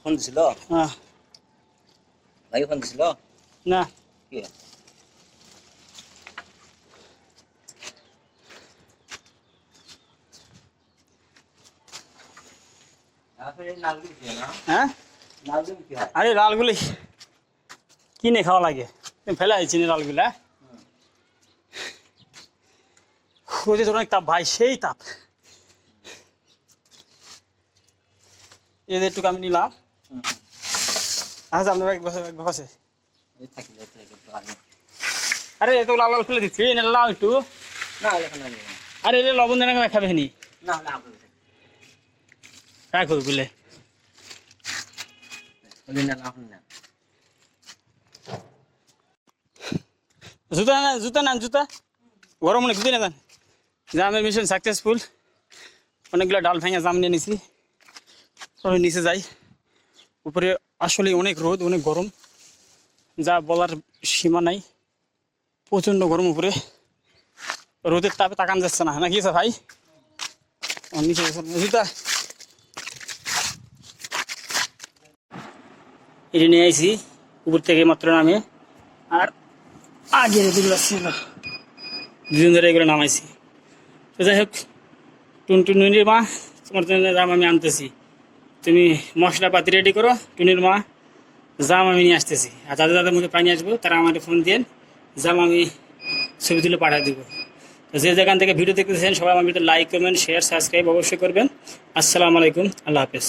Phone দিছিল? হ্যাঁ। ভাই ফোন দিছিল? না। কি? হ্যাঁ, আরে লালগুলি কিনে খাওয়া লাগে, ফেলে আইছি না লালগুলা। ওদের অনেক তাপ ভাই, সেই তাপ। এদের একটু আমি নিলাম। আচ্ছা আপনার এক বছর আছে। আরে এত লাল লাল ফেলে দিচ্ছি, লাল একটু। আরে এদের লবণ দেনা খাবে নি রাখো বলে। জুতা না, জুতা না, জুতা গরম অনেক জুতা না যান। জামের মিশন সাকসেসফুল। অনেকগুলো ডাল ভেঙে জাম নিয়ে নিছি। নিচে যাই, উপরে আসলে অনেক রোদ, অনেক গরম, যা বলার সীমা নাই। প্রচণ্ড গরম উপরে, রোদের তাপে তাকান যাচ্ছে না। নাকি আছে ভাই? নিচে জুতা এটা নিয়ে আইছি উপর থেকে মাত্র নামে। আর আগের এগুলো ছিল দুজন ধরে এগুলো নামাইছি। তো যাই হোক, টুনটুনির মা, তোমার জন্য জাম আমি আনতেছি, তুমি মশলাপাতি রেডি করো। টুনির মা, জাম আমি নিয়ে আসতেছি। আর যাদের যাদের মুখে পানি আসবো তারা আমার ফোন দিয়ে জাম আমি ছবি তুলে পাঠিয়ে দেবো। তো যে যেখান থেকে ভিডিও দেখতেছেন সবাই আমার video like, comment, share, subscribe অবশ্যই করবেন। আসসালামু আলাইকুম, আল্লাহ হাফেজ।